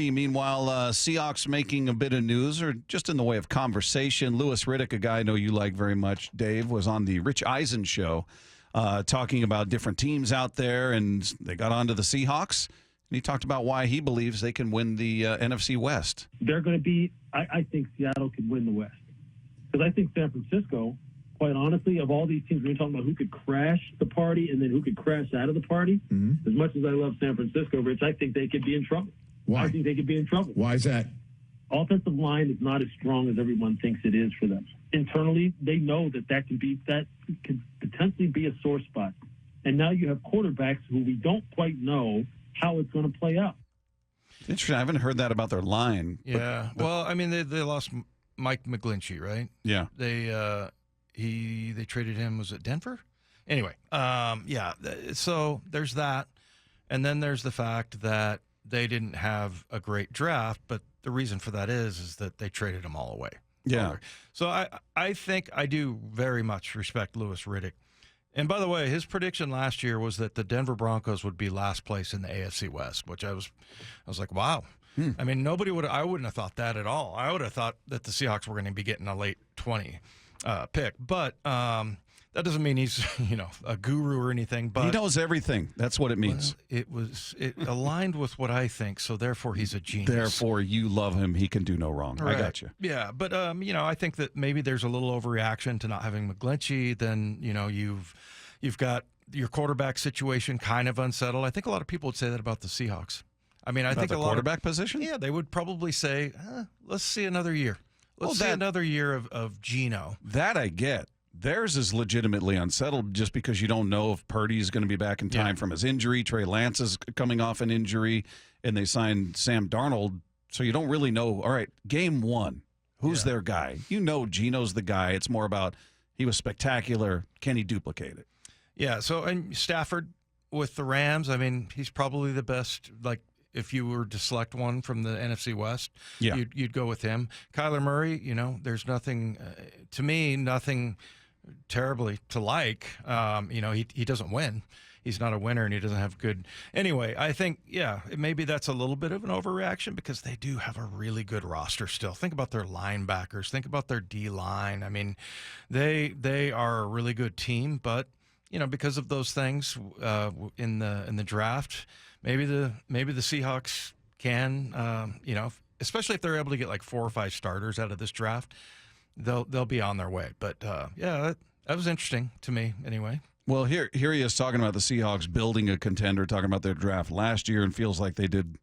Meanwhile, Seahawks making a bit of news, or just in the way of conversation. Louis Riddick, a guy I know you like very much, Dave, was on the Rich Eisen show talking about different teams out there, and they got onto the Seahawks. And he talked about why he believes they can win the NFC West. They're going to be – I think Seattle could win the West. Because I think San Francisco, quite honestly, of all these teams, we're talking about who could crash the party and then who could crash out of the party. As much as I love San Francisco, Rich, I think they could be in trouble. Why? I think they could be in trouble. Why is that? Offensive line is not as strong as everyone thinks it is for them. Internally, they know that could potentially be a sore spot. And now you have quarterbacks who we don't quite know how it's going to play out. Interesting. I haven't heard that about their line. Yeah. Well, I mean, they lost Mike McGlinchey, right? Yeah. They traded him. Was it Denver? Anyway, yeah. So there's that, and then there's the fact that they didn't have a great draft, but the reason for that is that they traded them all away. Yeah. So I think I do very much respect Louis Riddick. And by the way, his prediction last year was that the Denver Broncos would be last place in the AFC West, which I was like, wow. I mean, I wouldn't have thought that at all. I would have thought that the Seahawks were going to be getting a late 20 pick, but that doesn't mean he's, a guru or anything. But he knows everything. That's what it means. Well, it aligned with what I think, so therefore he's a genius. Therefore, you love him. He can do no wrong. Right. I got you. Yeah, but I think that maybe there's a little overreaction to not having McGlinchey. Then you've got your quarterback situation kind of unsettled. I think a lot of people would say that about the Seahawks. I mean, I think the quarterback position. Yeah, they would probably say, let's see another year. Let's see another year of Geno. That I get. Theirs is legitimately unsettled just because you don't know if Purdy's going to be back in time from his injury. Trey Lance is coming off an injury, and they signed Sam Darnold. So you don't really know, all right, game one, who's their guy? You know Geno's the guy. It's more about he was spectacular. Can he duplicate it? Yeah, so and Stafford with the Rams, I mean, he's probably the best, like, if you were to select one from the NFC West, you'd go with him. Kyler Murray, there's nothing, to me, nothing terribly to like. He doesn't win. He's not a winner, and he doesn't have good. Anyway, I think, maybe that's a little bit of an overreaction because they do have a really good roster still. Think about their linebackers. Think about their D-line. I mean, they are a really good team, but because of those things in the draft, maybe the Seahawks can, especially if they're able to get like 4 or 5 starters out of this draft, they'll be on their way. But that was interesting to me anyway. Well, here he is talking about the Seahawks building a contender, talking about their draft last year, and feels like they did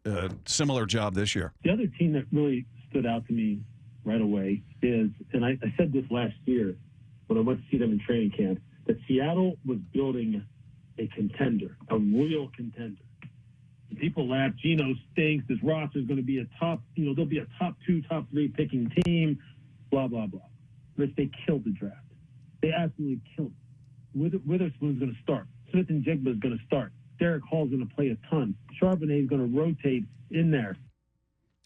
a similar job this year. The other team that really stood out to me right away is, and I said this last year when I went to see them in training camp, that Seattle was building a contender, a real contender. And people laugh, Geno stinks, this roster is going to be a top, they'll be a top 2, top 3 picking team, blah, blah, blah. But they killed the draft. They absolutely killed it. Witherspoon's going to start. Smith and Jigba is going to start. Derek Hall's going to play a ton. Charbonnet is going to rotate in there.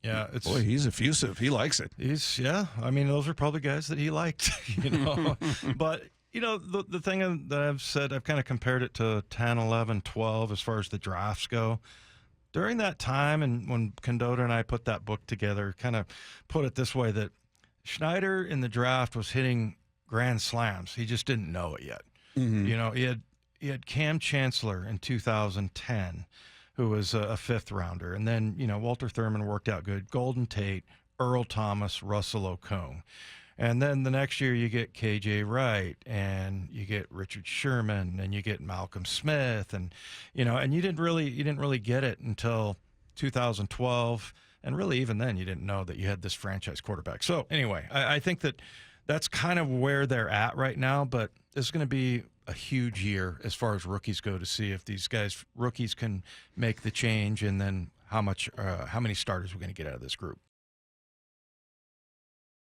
Yeah, boy, he's effusive. He likes it. I mean, those are probably guys that he liked, But, the thing that I've said, I've kind of compared it to 10, 11, 12 as far as the drafts go. During that time, and when Condota and I put that book together, kind of put it this way, that Schneider in the draft was hitting grand slams. He just didn't know it yet. Mm-hmm. He had Cam Chancellor in 2010, who was a 5th rounder. And then, Walter Thurman worked out good. Golden Tate, Earl Thomas, Russell Okung. And then the next year you get KJ Wright, and you get Richard Sherman, and you get Malcolm Smith, and and you didn't really get it until 2012, and really even then you didn't know that you had this franchise quarterback. So anyway, I think that's kind of where they're at right now, but it's going to be a huge year as far as rookies go to see if these rookies can make the change, and then how many starters we're going to get out of this group.